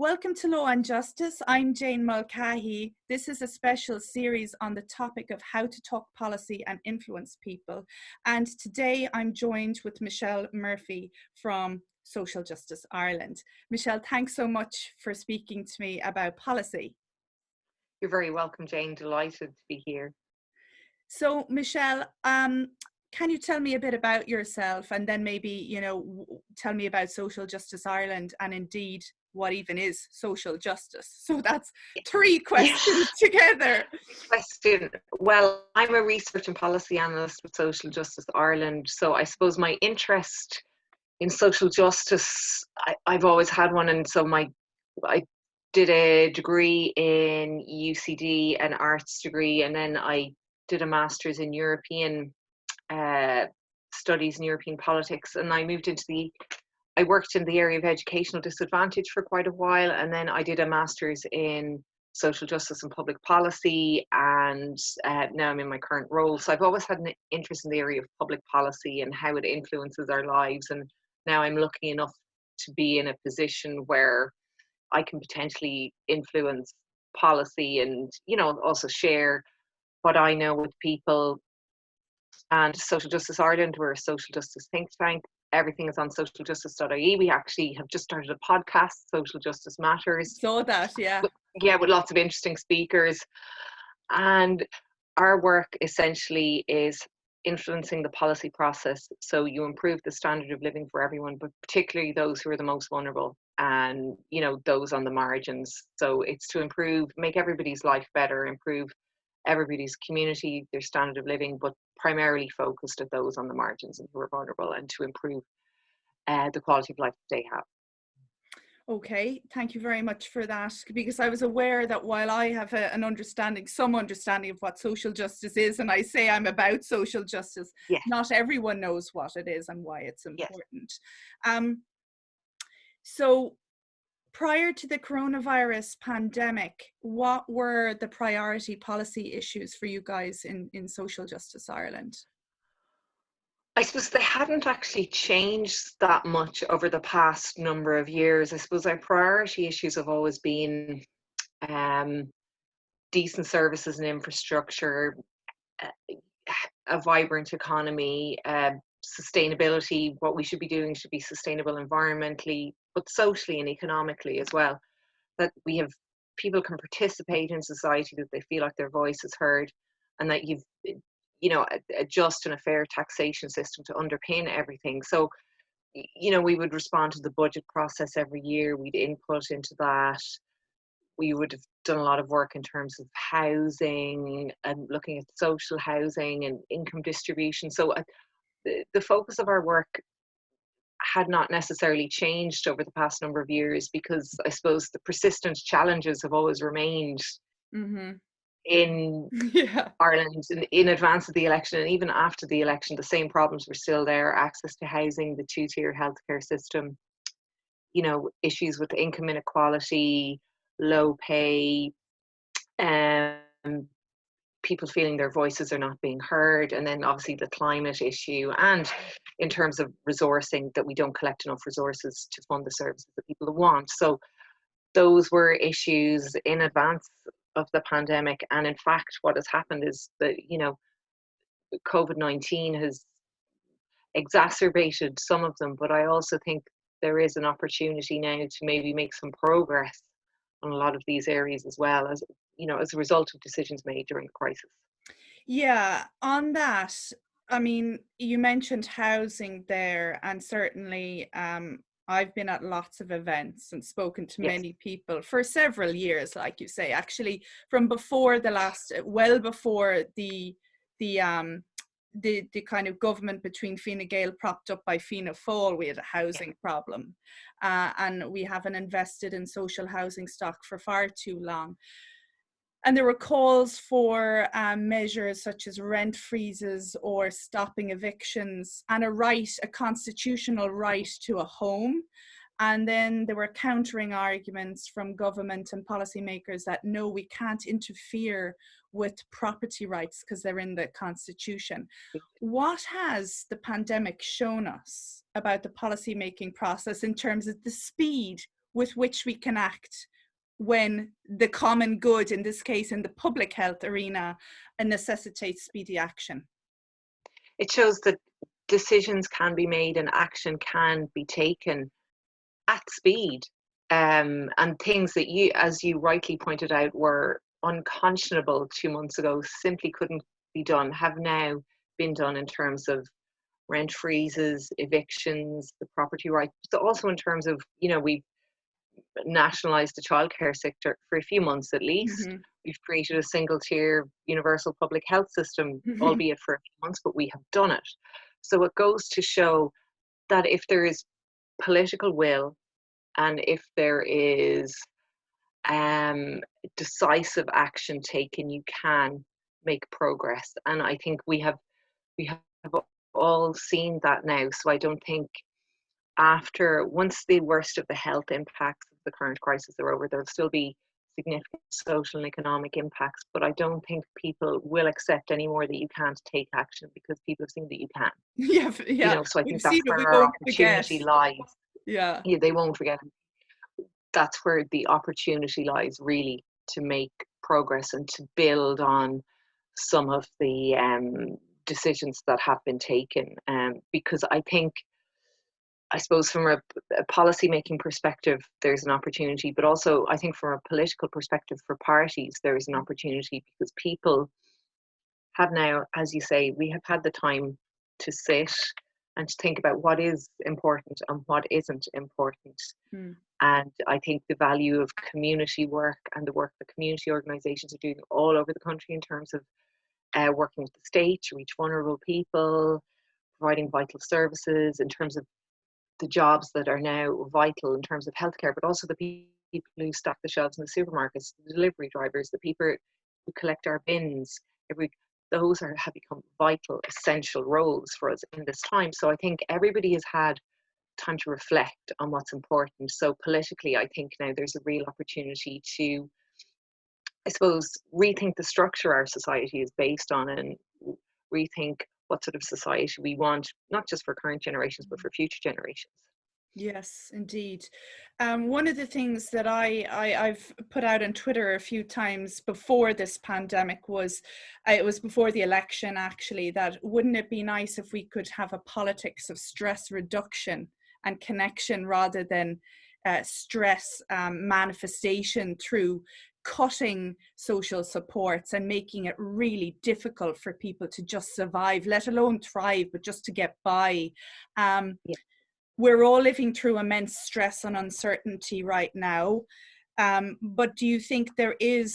Welcome to Law and Justice. I'm Jane Mulcahy. This is a special series on the topic of how to talk policy and influence people. And today I'm joined with Michelle Murphy from Social Justice Ireland. Michelle, thanks so much for speaking to me about policy. You're very welcome, Jane. Delighted to be here. So, Michelle, can you tell me a bit about yourself, and then maybe, tell me about Social Justice Ireland, and indeed, what even is social justice? So that's three questions together. Well, I'm a research and policy analyst with Social Justice Ireland. So I suppose my interest in social justice, I've always had one. And so I did a degree in UCD, an arts degree, and then I did a master's in European studies and European politics. And I worked in the area of educational disadvantage for quite a while, and then I did a master's in social justice and public policy, and now I'm in my current role. So I've always had an interest in the area of public policy and how it influences our lives, and now I'm lucky enough to be in a position where I can potentially influence policy and, also share what I know with people. And Social Justice Ireland, we're a social justice think tank. Everything is on socialjustice.ie. We actually have just started a podcast, Social Justice Matters. Saw that, yeah. With lots of interesting speakers. And our work essentially is influencing the policy process. So you improve the standard of living for everyone, but particularly those who are the most vulnerable and, those on the margins. So it's to make everybody's life better, improve everybody's community, their standard of living, but primarily focused at those on the margins and who are vulnerable, and to improve the quality of life that they have. Okay, thank you very much for that, because I was aware that while I have some understanding of what social justice is, and I say I'm about social justice, yes, not everyone knows what it is and why it's important. Yes. So prior to the coronavirus pandemic, what were the priority policy issues for you guys in Social Justice Ireland? I suppose they hadn't actually changed that much over the past number of years. I suppose our priority issues have always been decent services and infrastructure, a vibrant economy, sustainability. What we should be doing should be sustainable environmentally, but socially and economically as well. That people can participate in society, that they feel like their voice is heard, and that a just and a fair taxation system to underpin everything. So, we would respond to the budget process every year. We'd input into that. We would have done a lot of work in terms of housing and looking at social housing and income distribution. So the focus of our work had not necessarily changed over the past number of years, because I suppose the persistent challenges have always remained in Ireland in advance of the election, and even after the election, the same problems were still there: access to housing, the two-tier healthcare system, issues with income inequality, low pay, people feeling their voices are not being heard, and then obviously the climate issue, and in terms of resourcing, that we don't collect enough resources to fund the services that people want. So those were issues in advance of the pandemic. And in fact, what has happened is that, COVID-19 has exacerbated some of them, but I also think there is an opportunity now to maybe make some progress on a lot of these areas as well, as a result of decisions made during the crisis. Yeah, on that, I mean, you mentioned housing there, and certainly I've been at lots of events and spoken to many people for several years, like you say, actually from before well before the kind of government between Fine Gael propped up by Fianna Fáil, we had a housing problem, and we haven't invested in social housing stock for far too long. And there were calls for measures such as rent freezes or stopping evictions, and a constitutional right to a home. And then there were countering arguments from government and policymakers that no, we can't interfere with property rights because they're in the Constitution. What has the pandemic shown us about the policymaking process in terms of the speed with which we can act when the common good, in this case in the public health arena, necessitates speedy action? It shows that decisions can be made and action can be taken at speed. And things that you, as you rightly pointed out, were unconscionable 2 months ago, simply couldn't be done, have now been done in terms of rent freezes, evictions, the property rights, but also in terms of, we've nationalised the childcare sector for a few months at least. Mm-hmm. We've created a single tier universal public health system, Mm-hmm. albeit for a few months, but we have done it. So it goes to show that if there is political will and if there is decisive action taken, you can make progress. And I think we have all seen that now. So I don't think once the worst of the health impacts of the current crisis are over, there'll still be significant social and economic impacts, but I don't think people will accept anymore that you can't take action, because people have seen that you can. Yeah. So I We've think seen that's it, where we our won't forget. opportunity lies. Yeah. They won't forget. That's where the opportunity lies, really, to make progress and to build on some of the decisions that have been taken. Because I suppose from a policy making perspective, there's an opportunity, but also I think from a political perspective for parties, there is an opportunity, because people have now, as you say, we have had the time to sit and to think about what is important and what isn't important. Mm. And I think the value of community work and the work that community organisations are doing all over the country in terms of working with the state to reach vulnerable people, providing vital services, in terms of the jobs that are now vital in terms of healthcare, but also the people who stock the shelves in the supermarkets, the delivery drivers, the people who collect our bins. Those have become vital, essential roles for us in this time. So I think everybody has had time to reflect on what's important. So politically, I think now there's a real opportunity to, I suppose, rethink the structure our society is based on, and rethink what sort of society we want, not just for current generations, but for future generations. Yes, indeed. One of the things that I've put out on Twitter a few times before this pandemic was, it was before the election actually, that wouldn't it be nice if we could have a politics of stress reduction and connection, rather than stress manifestation through cutting social supports and making it really difficult for people to just survive, let alone thrive, but just to get by. Yeah. We're all living through immense stress and uncertainty right now. But do you think there is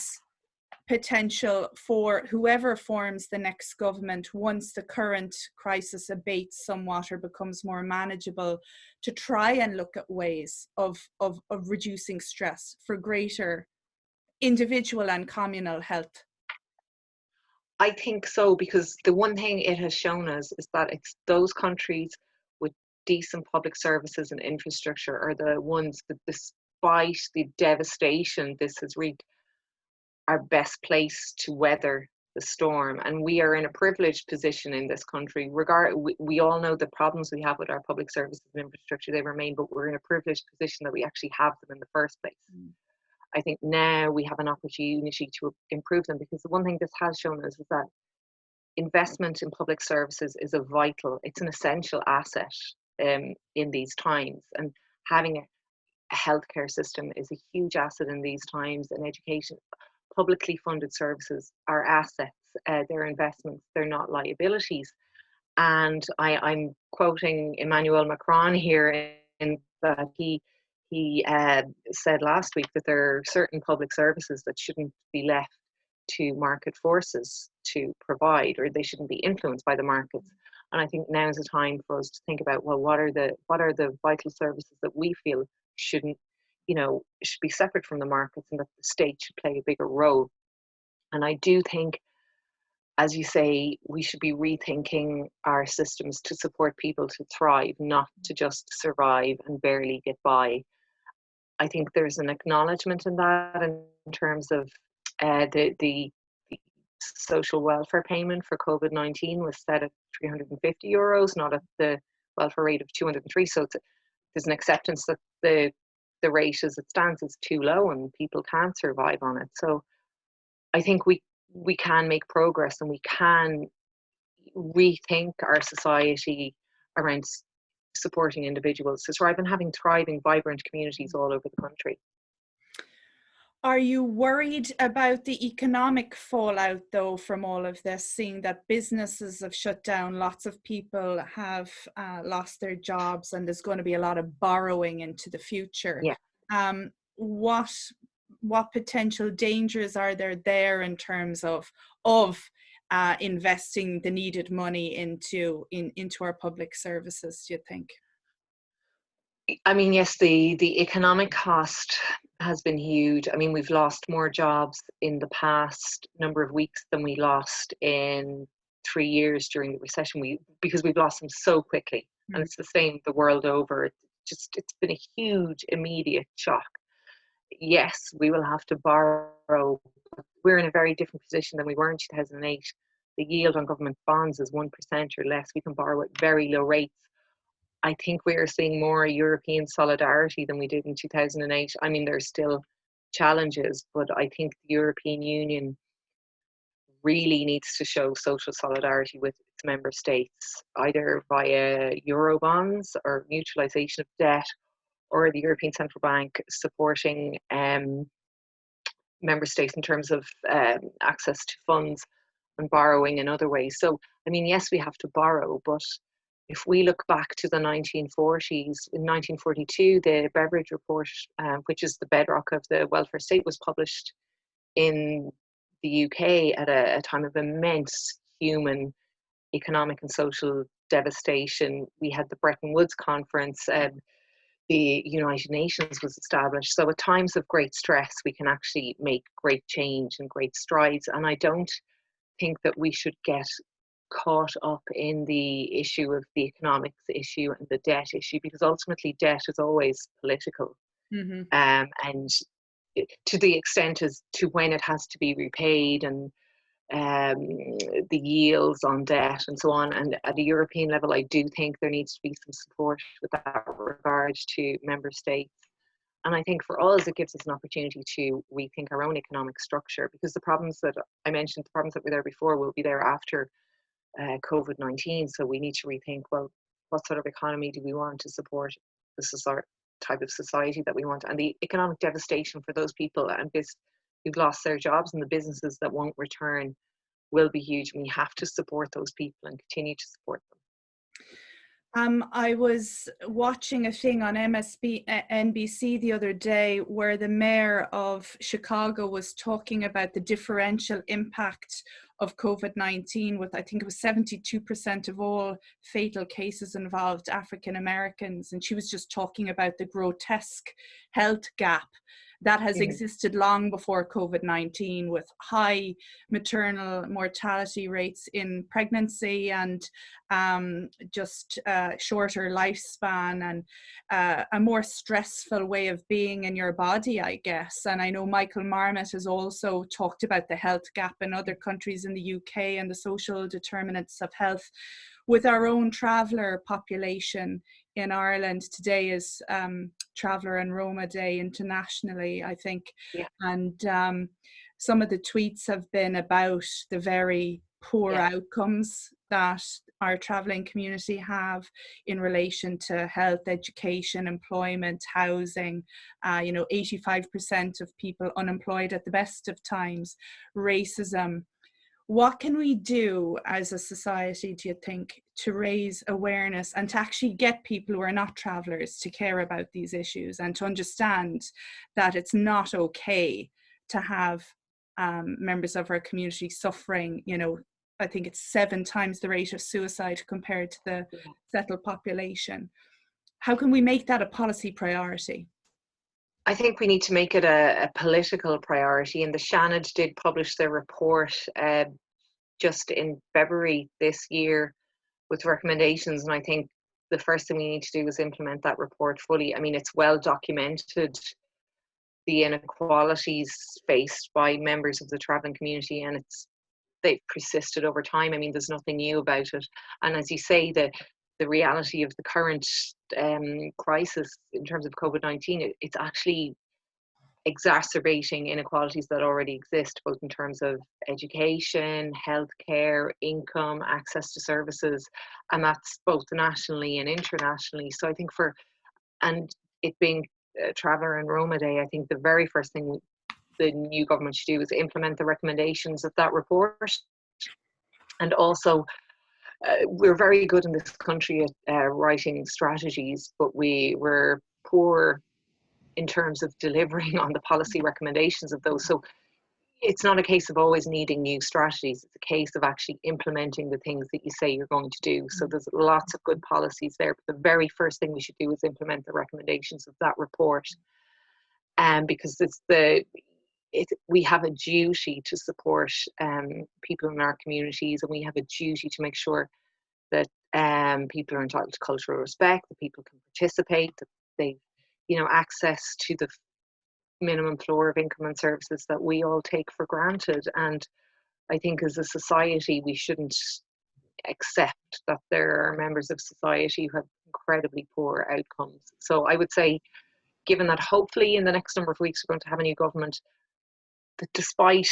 potential for whoever forms the next government, once the current crisis abates somewhat or becomes more manageable, to try and look at ways of reducing stress for greater individual and communal health? I think so, because the one thing it has shown us is that it's those countries with decent public services and infrastructure are the ones that, despite the devastation this has wreaked, are best placed to weather the storm. And we are in a privileged position in this country. We all know the problems we have with our public services and infrastructure, they remain, but we're in a privileged position that we actually have them in the first place. Mm. I think now we have an opportunity to improve them, because the one thing this has shown us is that investment in public services is it's an essential asset in these times. And having a healthcare system is a huge asset in these times, and education. Publicly funded services are assets, they're investments, they're not liabilities. And I'm quoting Emmanuel Macron here, in that he said last week that there are certain public services that shouldn't be left to market forces to provide, or they shouldn't be influenced by the markets. And I think now is the time for us to think about, well, what are the vital services that we feel should be separate from the markets, and that the state should play a bigger role. And I do think, as you say, we should be rethinking our systems to support people to thrive, not to just survive and barely get by. I think there's an acknowledgement in that, in terms of the social welfare payment for COVID-19 was set at €350, not at the welfare rate of 203. So there's an acceptance that the the rate as it stands is too low and people can't survive on it. So I think we can make progress, and we can rethink our society around supporting individuals to thrive and having thriving, vibrant communities all over the country. Are you worried about the economic fallout, though, from all of this, seeing that businesses have shut down, lots of people have lost their jobs, and there's going to be a lot of borrowing into the future? Yeah. What potential dangers are there in terms of investing the needed money into our public services, do you think? I mean, yes, the economic cost has been huge. I mean, we've lost more jobs in the past number of weeks than we lost in 3 years during the recession. Because we've lost them so quickly, and it's the same the world over. It's been a huge immediate shock. Yes, we will have to borrow. We're in a very different position than we were in 2008. The yield on government bonds is 1% or less. We can borrow at very low rates. I think we're seeing more European solidarity than we did in 2008. I mean, there's still challenges, but I think the European Union really needs to show social solidarity with its member states, either via Eurobonds or mutualisation of debt, or the European Central Bank supporting member states in terms of access to funds and borrowing in other ways. So, I mean, yes, we have to borrow, but if we look back to the 1940s, in 1942, the Beveridge Report, which is the bedrock of the welfare state, was published in the UK at a time of immense human, economic and social devastation. We had the Bretton Woods Conference, the United Nations was established. So at times of great stress, we can actually make great change and great strides. And I don't think that we should get caught up in the issue of the economics issue and the debt issue, because ultimately debt is always political. Mm-hmm. And to the extent as to when it has to be repaid, and the yields on debt and so on. And at a European level, I do think there needs to be some support with that regard to member states. And I think for us, it gives us an opportunity to rethink our own economic structure, because the problems that I mentioned, the problems that were there before, will be there after COVID-19. So we need to rethink, well, what sort of economy do we want to support the type of society that we want? And the economic devastation for those people and who've lost their jobs and the businesses that won't return will be huge. And we have to support those people and continue to support them. I was watching a thing on NBC the other day where the mayor of Chicago was talking about the differential impact of COVID-19, with I think it was 72% of all fatal cases involved African Americans. And she was just talking about the grotesque health gap that has existed long before COVID-19, with high maternal mortality rates in pregnancy and just shorter lifespan and a more stressful way of being in your body, I guess. And I know Michael Marmot has also talked about the health gap in other countries in the UK and the social determinants of health. With our own traveller population in Ireland, today is Traveller and Roma Day internationally, I think. Yeah. And some of the tweets have been about the very poor outcomes that our travelling community have in relation to health, education, employment, housing, 85% of people unemployed at the best of times, racism. What can we do as a society, do you think, to raise awareness and to actually get people who are not travellers to care about these issues and to understand that it's not okay to have members of our community suffering? I think it's 7 times the rate of suicide compared to the settled population. How can we make that a policy priority? I think we need to make it a political priority, and the Shannon did publish their report just in February this year with recommendations, and I think the first thing we need to do is implement that report fully. I mean, it's well documented, the inequalities faced by members of the travelling community, and they've persisted over time. I mean, there's nothing new about it. And as you say, the reality of the current crisis in terms of COVID-19, it's actually exacerbating inequalities that already exist, both in terms of education, healthcare, income, access to services, and that's both nationally and internationally. So I think and it being Traveller and Roma Day, I think the very first thing the new government should do is implement the recommendations of that report. And also, we're very good in this country at writing strategies, but we're poor in terms of delivering on the policy recommendations of those. So it's not a case of always needing new strategies. It's a case of actually implementing the things that you say you're going to do. So there's lots of good policies there, but the very first thing we should do is implement the recommendations of that report. Because we have a duty to support people in our communities, and we have a duty to make sure that people are entitled to cultural respect, that people can participate, that they, access to the minimum floor of income and services that we all take for granted. And I think as a society, we shouldn't accept that there are members of society who have incredibly poor outcomes. So I would say, given that hopefully in the next number of weeks we're going to have a new government, that despite,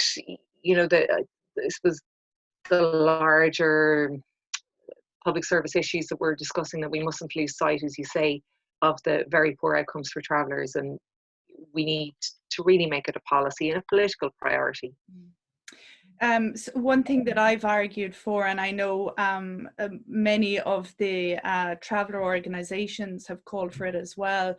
this was the larger public service issues that we're discussing, that we mustn't lose sight, as you say, of the very poor outcomes for travellers, and we need to really make it a policy and a political priority. So one thing that I've argued for, and I know many of the traveller organisations have called for it as well,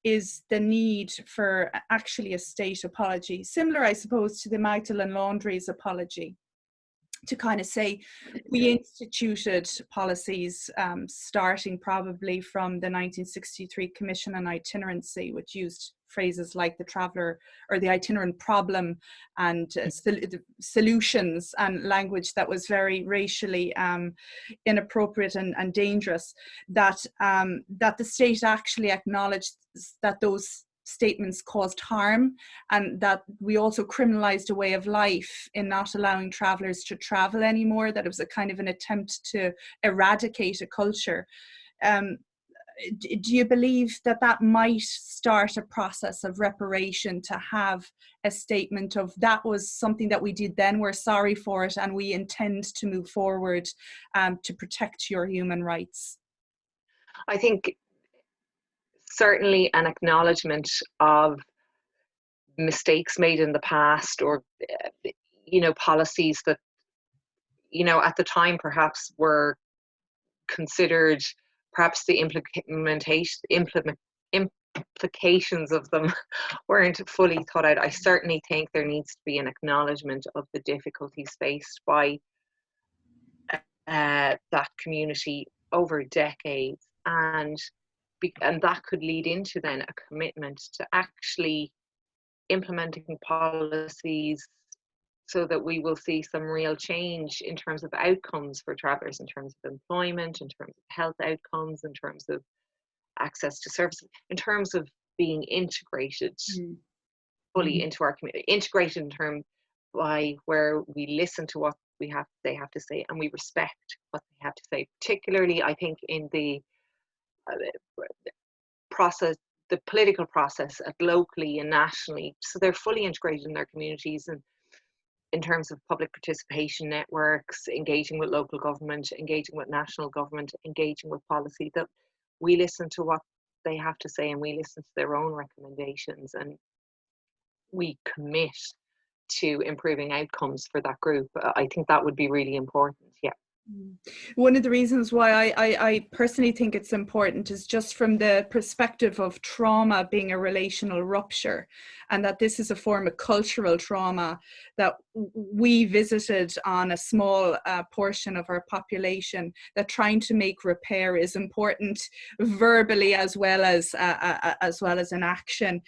is the need for actually a state apology, similar, I suppose, to the Magdalen Laundries apology, to kind of say we instituted policies starting probably from the 1963 Commission on Itinerancy, which used phrases like the traveller or the itinerant problem and solutions, and language that was very racially inappropriate and dangerous, that the state actually acknowledged that those statements caused harm, and that we also criminalized a way of life in not allowing travelers to travel anymore, that it was a kind of an attempt to eradicate a culture. Do you believe that might start a process of reparation, to have a statement of that was something that we did then, we're sorry for it, and we intend to move forward to protect your human rights? I think certainly an acknowledgement of mistakes made in the past, or policies that at the time perhaps were considered, perhaps the implications of them weren't fully thought out. I certainly think there needs to be an acknowledgement of the difficulties faced by that community over decades, and that could lead into then a commitment to actually implementing policies so that we will see some real change in terms of outcomes for travellers, in terms of employment, in terms of health outcomes, in terms of access to services, in terms of being integrated fully into our community, integrated in terms by where we listen to what they have to say, and we respect what they have to say, particularly I think in the process, the political process at locally and nationally, so they're fully integrated in their communities, and in terms of public participation networks, engaging with local government, engaging with national government, engaging with policy, that we listen to what they have to say and we listen to their own recommendations, and we commit to improving outcomes for that group. I think that would be really important. Yeah. One of the reasons why I personally think it's important is just from the perspective of trauma being a relational rupture, and that this is a form of cultural trauma that we visited on a small portion of our population, that trying to make repair is important verbally as well as in action.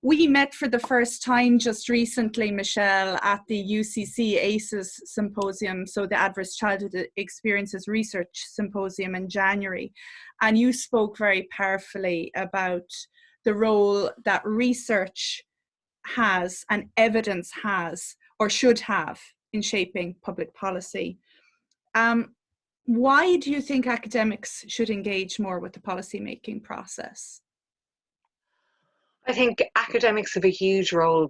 We met for the first time just recently, Michelle, at the UCC ACES Symposium, so the Adverse Childhood Experiences Research Symposium in January. And you spoke very powerfully about the role that research has and evidence has, or should have, in shaping public policy. Why do you think academics should engage more with the policymaking process? I think academics have a huge role.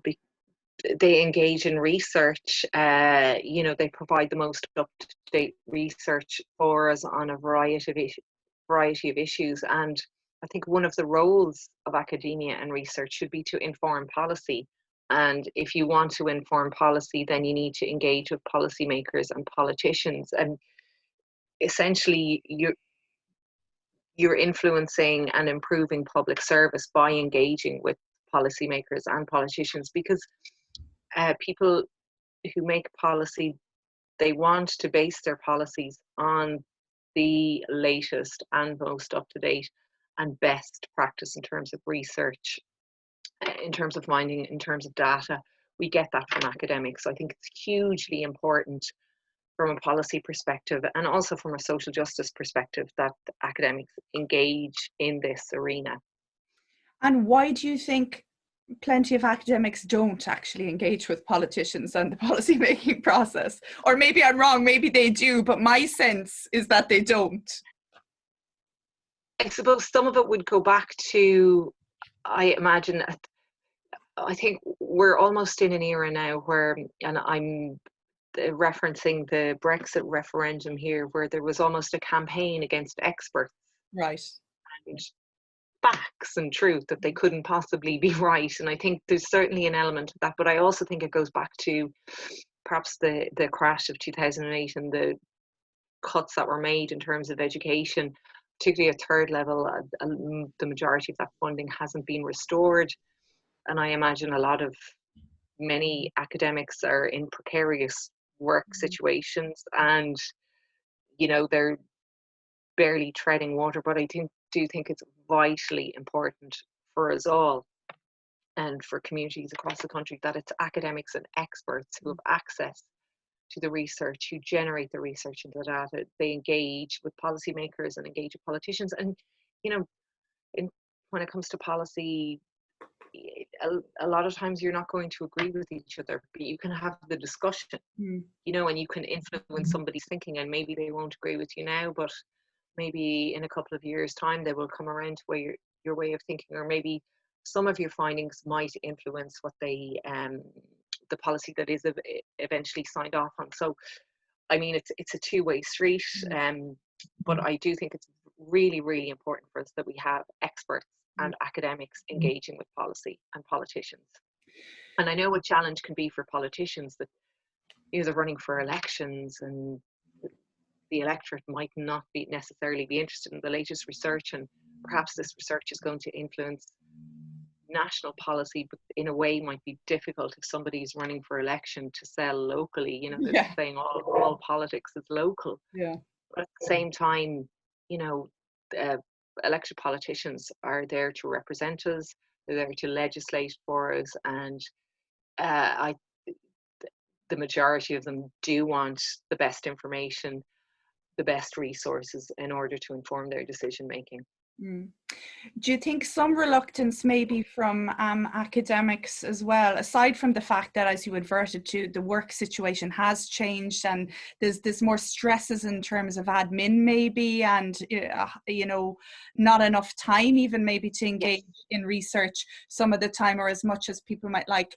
They engage in research. They provide the most up-to-date research for us on a variety of issues. And I think one of the roles of academia and research should be to inform policy. And if you want to inform policy, then you need to engage with policymakers and politicians. And essentially, you're influencing and improving public service by engaging with policymakers and politicians, because people who make policy, they want to base their policies on the latest and most up-to-date and best practice in terms of research, in terms of finding, in terms of data. We get that from academics. So I think it's hugely important from a policy perspective and also from a social justice perspective that academics engage in this arena. And why do you think plenty of academics don't actually engage with politicians and the policymaking process? Or maybe I'm wrong, maybe they do, but my sense is that they don't. I suppose some of it would go back to, I imagine, I think we're almost in an era now where, and I'm referencing the Brexit referendum here, where there was almost a campaign against experts. Right. And facts and truth that they couldn't possibly be right. And I think there's certainly an element of that, but I also think it goes back to perhaps the crash of 2008 and the cuts that were made in terms of education, particularly at third level. The majority of that funding hasn't been restored, and I imagine many academics are in precarious work situations, and they're barely treading water. But I do think it's vitally important for us all and for communities across the country that it's academics and experts who have access to the research, who generate the research and the data. They engage with policymakers and engage with politicians. And when it comes to policy, a lot of times you're not going to agree with each other, but you can have the discussion, and you can influence somebody's thinking, and maybe they won't agree with you now, but maybe in a couple of years' time they will come around to your way of thinking, or maybe some of your findings might influence what the policy that is eventually signed off on. So I mean, it's a two-way street, but I do think it's really, really important for us that we have experts and academics engaging with policy and politicians. And I know a challenge can be for politicians that they're running for elections, and the electorate might not necessarily be interested in the latest research, and perhaps this research is going to influence national policy, but in a way might be difficult if somebody is running for election to sell locally. They're saying all politics is local. Yeah. But at the same time, elected politicians are there to represent us. They're there to legislate for us, and the majority of them do want the best information, the best resources in order to inform their decision making. Do you think some reluctance maybe from academics as well, aside from the fact that, as you adverted to, the work situation has changed and there's more stresses in terms of admin maybe, and not enough time even maybe to engage in research some of the time, or as much as people might like?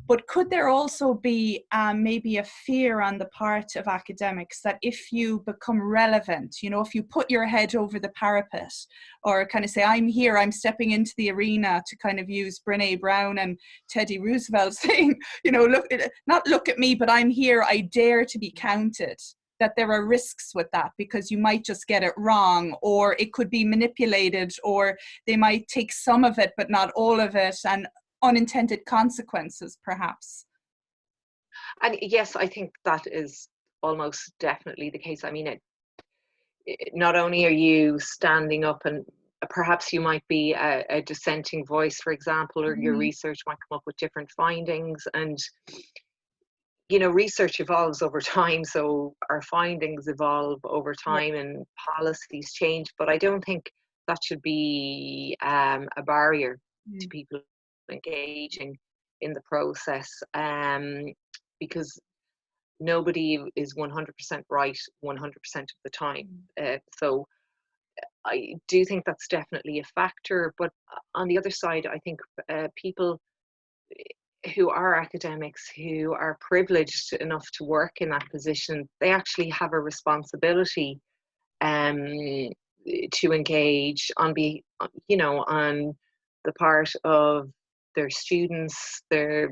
But could there also be maybe a fear on the part of academics that if you become relevant, if you put your head over the parapet, or kind of say, I'm here, I'm stepping into the arena, to kind of use Brene Brown and Teddy Roosevelt saying, look at me, but I'm here, I dare to be counted, that there are risks with that, because you might just get it wrong, or it could be manipulated, or they might take some of it but not all of it, and unintended consequences perhaps. And yes, I think that is almost definitely the case. I mean, not only are you standing up, and perhaps you might be a dissenting voice, for example, or your research might come up with different findings, and research evolves over time, so our findings evolve over time and policies change. But I don't think that should be a barrier to people engaging in the process, because nobody is 100% right 100% of the time. So I do think that's definitely a factor. But on the other side, I think people who are academics, who are privileged enough to work in that position, they actually have a responsibility to engage on on the part of their students, their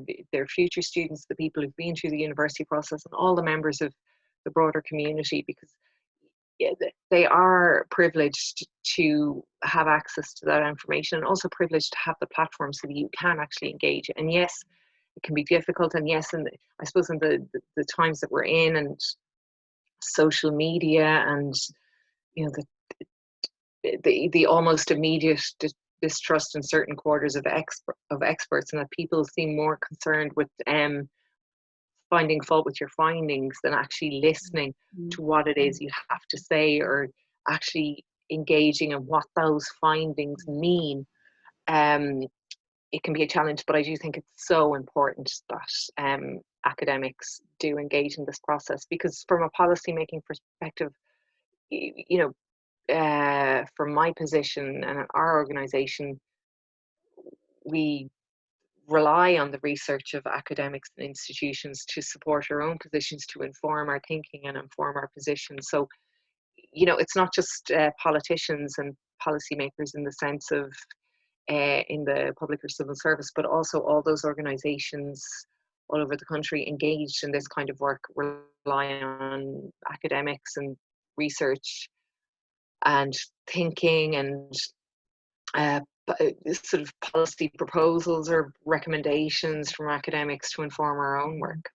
future students, the people who've been through the university process, and all the members of the broader community, because they are privileged to have access to that information, and also privileged to have the platform so that you can actually engage. And yes, it can be difficult, and yes, and I suppose in the times that we're in, and social media, and the almost immediate distrust in certain quarters of experts, and that people seem more concerned with finding fault with your findings than actually listening to what it is you have to say, or actually engaging in what those findings mean. It can be a challenge, but I do think it's so important that academics do engage in this process, because from a policy making perspective, from my position and our organization, we rely on the research of academics and institutions to support our own positions, to inform our thinking and inform our positions. So, it's not just politicians and policymakers in the sense of in the public or civil service, but also all those organizations all over the country engaged in this kind of work rely on academics and research and thinking and sort of policy proposals or recommendations from academics to inform our own work.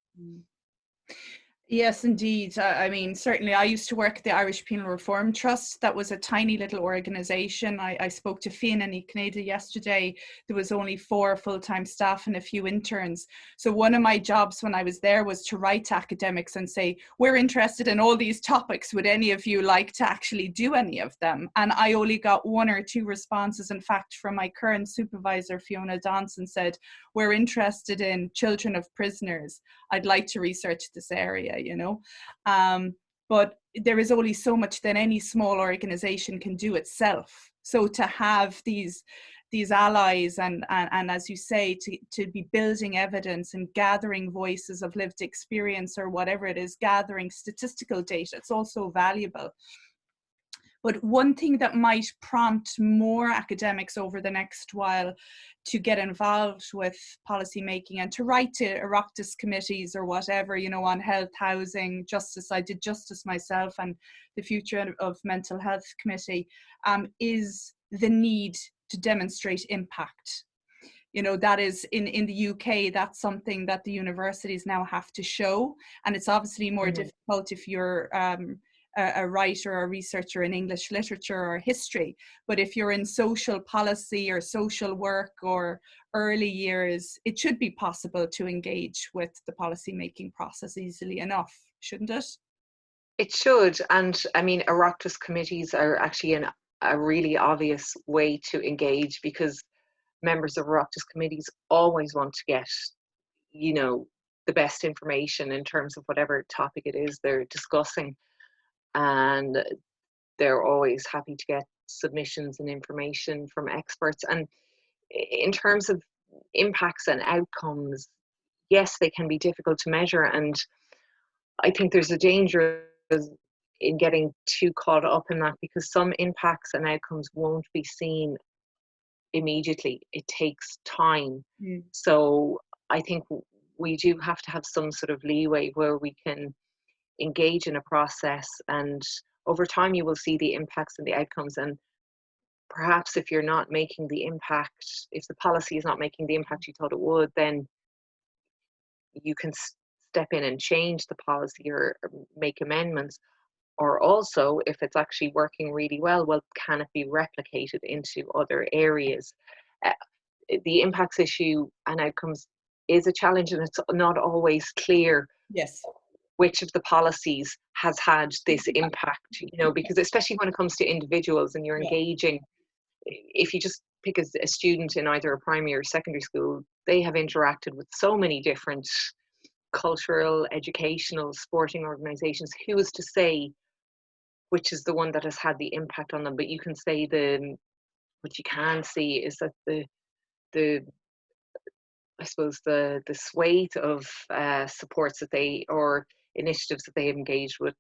Yes, indeed. I mean, certainly I used to work at the Irish Penal Reform Trust. That was a tiny little organisation. I spoke to Finn and Canada yesterday. There was only 4 full-time staff and a few interns. So one of my jobs when I was there was to write to academics and say, we're interested in all these topics. Would any of you like to actually do any of them? And I only got 1 or 2 responses. In fact, from my current supervisor, Fiona Donson, said, we're interested in children of prisoners. I'd like to research this area. But there is only so much that any small organization can do itself. So to have these allies and as you say, to be building evidence and gathering voices of lived experience or whatever it is, gathering statistical data, it's also valuable. But one thing that might prompt more academics over the next while to get involved with policy making and to write to Oireachtas committees or whatever, on health, housing, justice. I did justice myself, and the Future of Mental Health Committee, is the need to demonstrate impact. That is in the UK, that's something that the universities now have to show. And it's obviously more difficult if you're a writer or a researcher in English literature or history. But if you're in social policy or social work or early years, it should be possible to engage with the policy making process easily enough, shouldn't it? It should. And I mean, Oireachtas committees are actually a really obvious way to engage, because members of Oireachtas committees always want to get, the best information in terms of whatever topic it is they're discussing. And they're always happy to get submissions and information from experts. And in terms of impacts and outcomes, yes, they can be difficult to measure. And I think there's a danger in getting too caught up in that, because some impacts and outcomes won't be seen immediately. It takes time. So I think we do have to have some sort of leeway where we can engage in a process, and over time you will see the impacts and the outcomes. And perhaps if you're not making the impact, if the policy is not making the impact you thought it would, then you can step in and change the policy or make amendments. Or also, if it's actually working really well, can it be replicated into other areas? The impacts issue and outcomes is a challenge, and it's not always clear which of the policies has had this impact, because especially when it comes to individuals and you're engaging, if you just pick a student in either a primary or secondary school, they have interacted with so many different cultural, educational, sporting organizations, who is to say which is the one that has had the impact on them? But you can say what you can see is that the I suppose the swathe of supports that they, or initiatives that they have engaged with,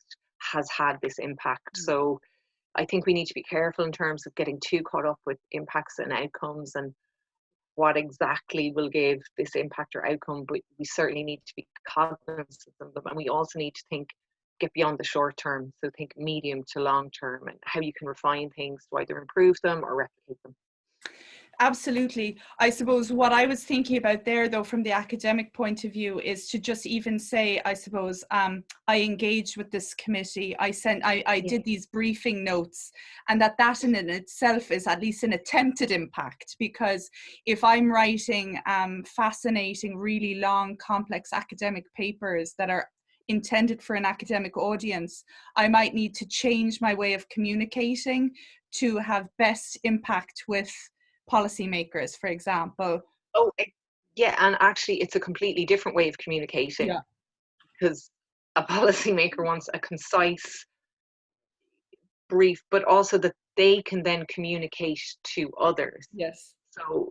has had this impact. So I think we need to be careful in terms of getting too caught up with impacts and outcomes and what exactly will give this impact or outcome, but we certainly need to be cognizant of them. And we also need to get beyond the short term. So think medium to long term, and how you can refine things to either improve them or replicate them. Absolutely. I suppose what I was thinking about there, though, from the academic point of view, is to just even say, I suppose, I engaged with this committee, I did these briefing notes, and that in itself is at least an attempted impact. Because if I'm writing fascinating, really long, complex academic papers that are intended for an academic audience, I might need to change my way of communicating to have best impact with policymakers, for example. Oh, yeah, and actually it's a completely different way of communicating. Yeah. Because a policymaker wants a concise, brief, but also that they can then communicate to others. Yes. So,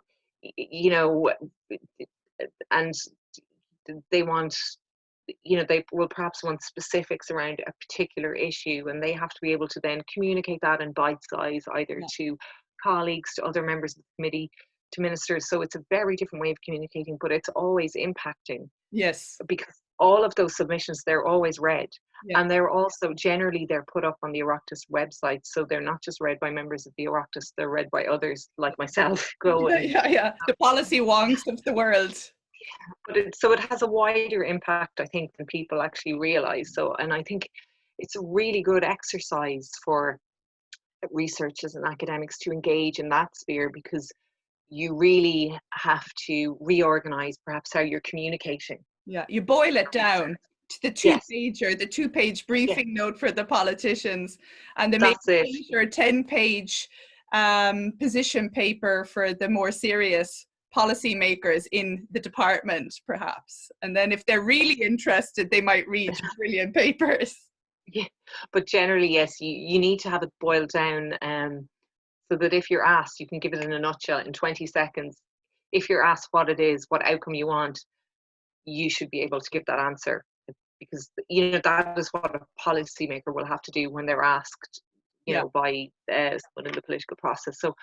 you know, and they want, they will perhaps want specifics around a particular issue, and they have to be able to then communicate that in bite size, either to colleagues, to other members of the committee, to ministers. So it's a very different way of communicating, but it's always impacting. Yes. Because all of those submissions, they're always read. Yeah. And they're also, generally, they're put up on the Oireachtas website. So they're not just read by members of the Oireachtas, they're read by others like myself. The policy wonks of the world. But it has a wider impact, I think, than people actually realize. So, and I think it's a really good exercise for researchers and academics to engage in that sphere, because you really have to reorganize perhaps how you're communicating. Yeah, you boil it down to the two-page briefing note for the politicians, and the maybe 8 or 10-page position paper for the more serious policymakers in the department, perhaps. And then if they're really interested, they might read brilliant papers. Yeah, but generally, yes, you need to have it boiled down, so that if you're asked, you can give it in a nutshell in 20 seconds. If you're asked what it is, what outcome you want, you should be able to give that answer, because that is what a policymaker will have to do when they're asked, by someone in the political process. So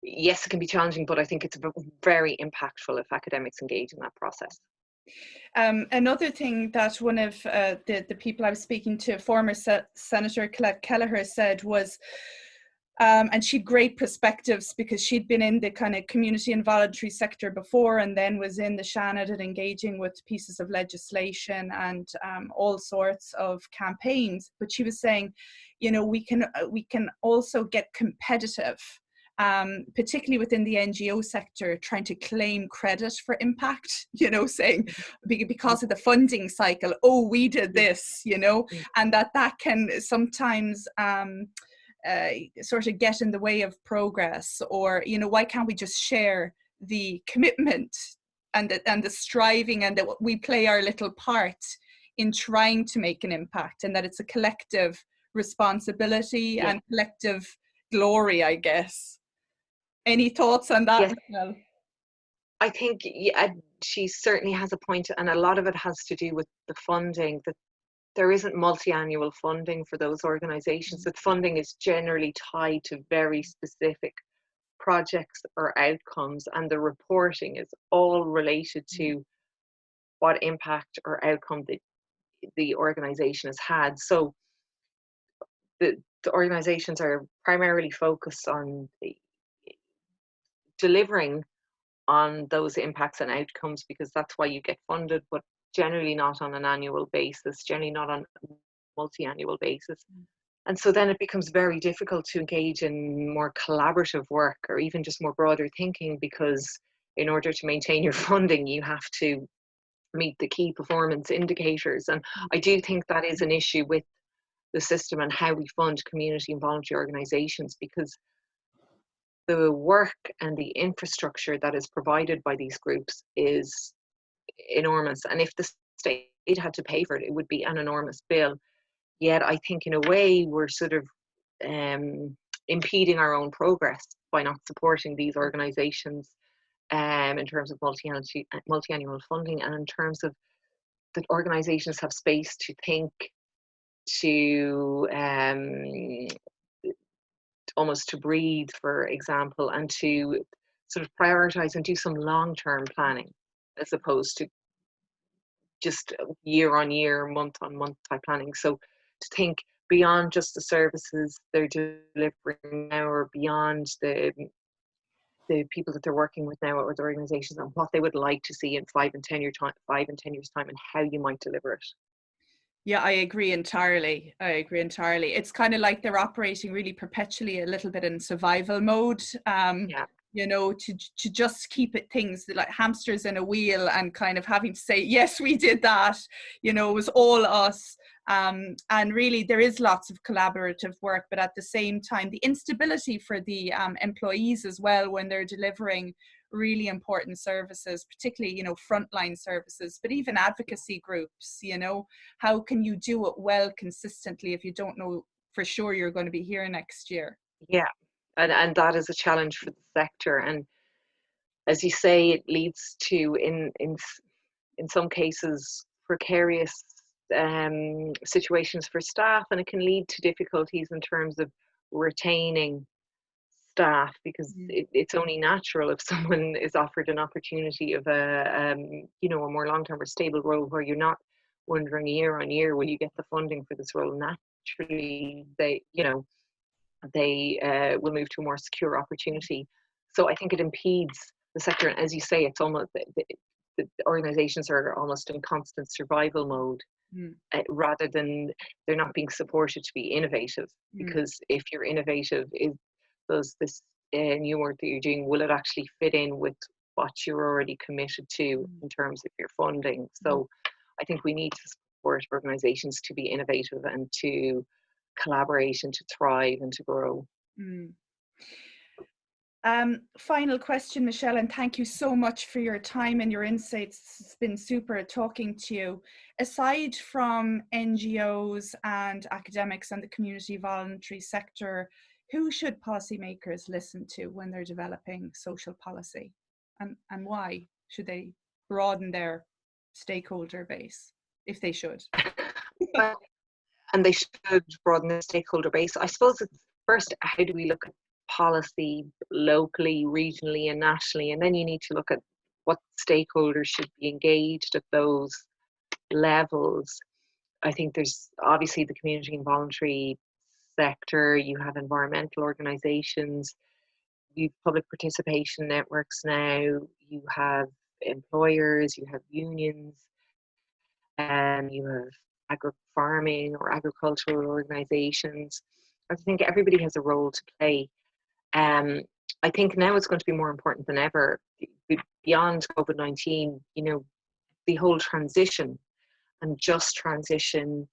yes, it can be challenging, but I think it's very impactful if academics engage in that process. Another thing that one of the people I was speaking to, former Senator Colette Kelleher, said was, and she'd great perspectives because she'd been in the kind of community and voluntary sector before, and then was in the Seanad and engaging with pieces of legislation and all sorts of campaigns. But she was saying, we can also get competitive, particularly within the NGO sector, trying to claim credit for impact, saying because of the funding cycle, we did this, and that can sometimes sort of get in the way of progress. Or, why can't we just share the commitment and the striving, and that we play our little part in trying to make an impact, and that it's a collective responsibility and collective glory, I guess. Any thoughts on that? Yes. I think she certainly has a point, and a lot of it has to do with the funding, that there isn't multi-annual funding for those organizations. That funding is generally tied to very specific projects or outcomes, and the reporting is all related to what impact or outcome the organization has had. So the organizations are primarily focused on delivering on those impacts and outcomes, because that's why you get funded, but generally not on an annual basis, generally not on a multi-annual basis. And so then it becomes very difficult to engage in more collaborative work, or even just more broader thinking, because in order to maintain your funding, you have to meet the key performance indicators. And I do think that is an issue with the system and how we fund community and voluntary organizations, because the work and the infrastructure that is provided by these groups is enormous. And if the state had to pay for it, it would be an enormous bill. Yet I think in a way we're sort of impeding our own progress by not supporting these organisations in terms of multi-annual funding, and in terms of that organisations have space to think, to almost to breathe, for example, and to sort of prioritise and do some long-term planning, as opposed to just year on year, month on month type planning. So to think beyond just the services they're delivering now, or beyond the people that they're working with now or the organizations, and what they would like to see in 5 and 10 years time, and how you might deliver it. Yeah, I agree entirely. It's kind of like they're operating really perpetually a little bit in survival mode. Yeah. You know, to just keep it things like hamsters in a wheel, and kind of having to say, yes, we did that. You know, it was all us. And really, there is lots of collaborative work, but at the same time, the instability for the employees as well when they're delivering really important services, particularly, you know, frontline services, but even advocacy groups. You know, how can you do it well consistently if you don't know for sure you're going to be here next year? Yeah, and that is a challenge for the sector. And as you say, it leads to in some cases precarious situations for staff, and it can lead to difficulties in terms of retaining staff, because it's only natural if someone is offered an opportunity of a you know, a more long-term or stable role, where you're not wondering year on year, will you get the funding for this role? Naturally, they, you know, they will move to a more secure opportunity. So I think it impedes the sector. And as you say, it's almost the organizations are almost in constant survival mode, rather than they're not being supported to be innovative. Because if you're innovative, does this new work that you're doing, will it actually fit in with what you're already committed to in terms of your funding? So I think we need to support organizations to be innovative and to collaborate and to thrive and to grow. Final question, Michelle, and thank you so much for your time and your insights. It's been super talking to you. Aside from NGOs and academics and the community voluntary sector, who should policymakers listen to when they're developing social policy, and why should they broaden their stakeholder base, if they should? And they should broaden their stakeholder base. I suppose it's first, how do we look at policy locally, regionally, and nationally? And then you need to look at what stakeholders should be engaged at those levels. I think there's obviously the community and voluntary sector, you have environmental organizations, you have public participation networks now, you have employers, you have unions, and you have farming or agricultural organizations. I think everybody has a role to play. I think now it's going to be more important than ever, beyond COVID-19, you know, the whole transition and just transition,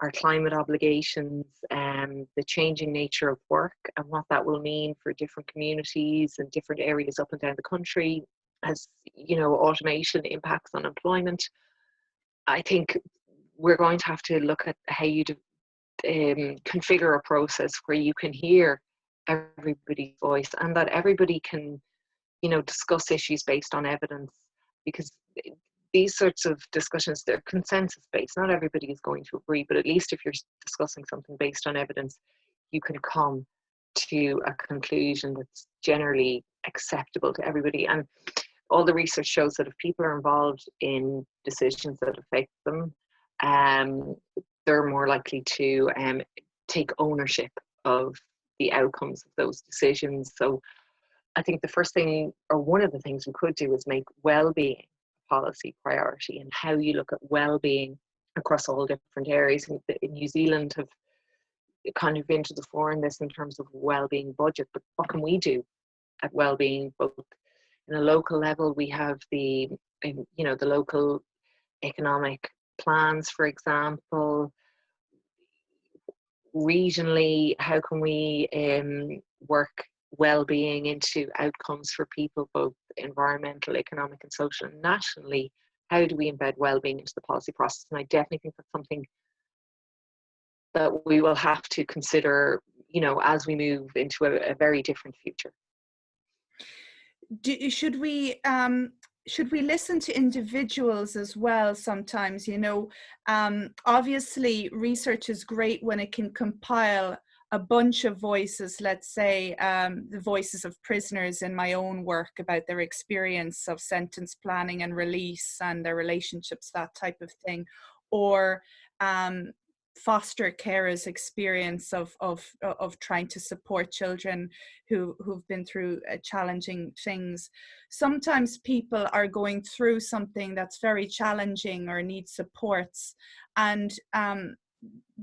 our climate obligations, the changing nature of work and what that will mean for different communities and different areas up and down the country, as you know, automation impacts on employment. I think we're going to have to look at how you configure a process where you can hear everybody's voice, and that everybody can, you know, discuss issues based on evidence, because these sorts of discussions, they're consensus based. Not everybody is going to agree, but at least if you're discussing something based on evidence, you can come to a conclusion that's generally acceptable to everybody. And all the research shows that if people are involved in decisions that affect them, they're more likely to take ownership of the outcomes of those decisions. So I think the first thing, or one of the things we could do, is make well-being a policy priority, and how you look at well-being across all different areas. In New Zealand have kind of been to the fore in this in terms of well-being budget, but what can we do at well-being? Both in a local level, we have the, you know, the local economic plans, for example. Regionally, how can we work well-being into outcomes for people, both environmental, economic and social? And nationally, how do we embed well-being into the policy process? And I definitely think that's something that we will have to consider, you know, as we move into a very different future. Should we listen to individuals as well sometimes? You know, obviously research is great when it can compile a bunch of voices, let's say the voices of prisoners in my own work about their experience of sentence planning and release and their relationships, that type of thing, or foster carers' experience of trying to support children who've been through challenging things. Sometimes people are going through something that's very challenging or need supports, and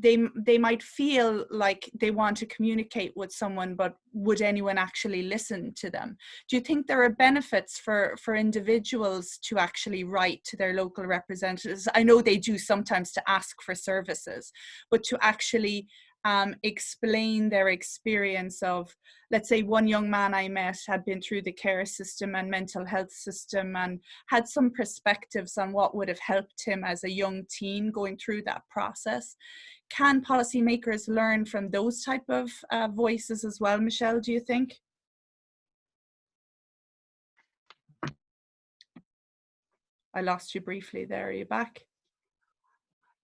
they might feel like they want to communicate with someone, but would anyone actually listen to them? Do you think there are benefits for individuals to actually write to their local representatives? I know they do sometimes to ask for services, but to actually explain their experience of, let's say one young man I met had been through the care system and mental health system and had some perspectives on what would have helped him as a young teen going through that process. Can policymakers learn from those type of voices as well, Michelle, do you think? I lost you briefly there. Are you back?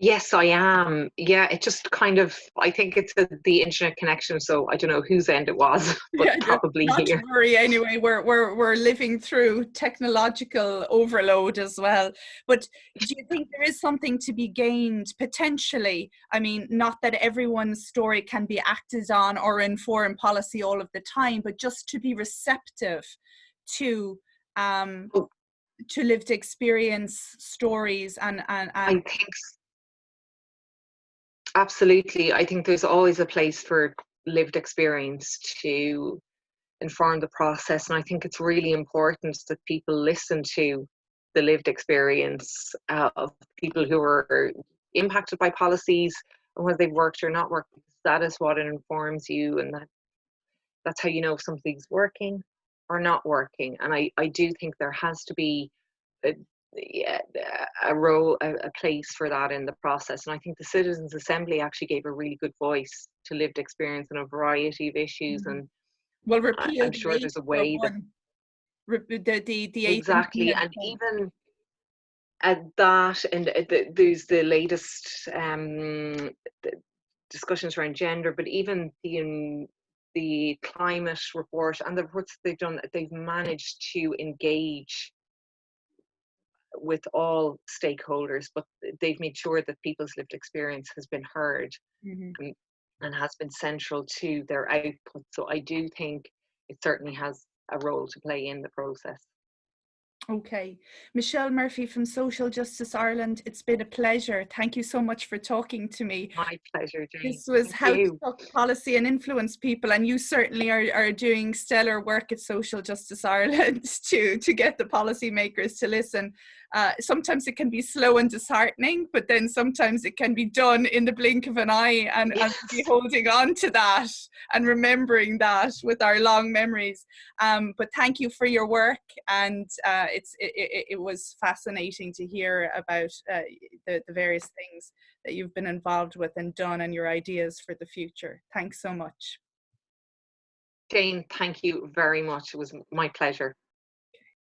Yes, I am. Yeah, it just kind of, I think it's the internet connection, so I don't know whose end it was, but Yeah, probably not to here. worry anyway. We're living through technological overload as well. But do you think there is something to be gained potentially? I mean, not that everyone's story can be acted on or inform policy all of the time, but just to be receptive to Oh, lived experience stories I think absolutely. I think there's always a place for lived experience to inform the process, and I think it's really important that people listen to the lived experience of people who are impacted by policies, and whether they've worked or not worked, because that is what informs you, and that's how you know if something's working or not working. And I do think there has to be a, yeah, a role, a place for that in the process. And I think the Citizens Assembly actually gave a really good voice to lived experience on a variety of issues. And well, I'm repeal the sure there's age a for way that one. The age exactly, and implementation. even at that, and there's the latest discussions around gender, but even the climate report and the reports they've done, they've managed to engage with all stakeholders, but they've made sure that people's lived experience has been heard, Mm-hmm. and has been central to their output. So I do think it certainly has a role to play in the process. Okay. Michelle Murphy from Social Justice Ireland, it's been a pleasure. Thank you so much for talking to me. My pleasure, Jane. This was Thank how to you. talk policy and influence people, and you certainly are doing stellar work at Social Justice Ireland to get the policymakers to listen. Sometimes it can be slow and disheartening, but then sometimes it can be done in the blink of an eye, and Yes. be holding on to that and remembering that with our long memories. But thank you for your work, and it was fascinating to hear about the various things that you've been involved with and done, and your ideas for the future. Thanks so much. Jane, thank you very much. It was my pleasure.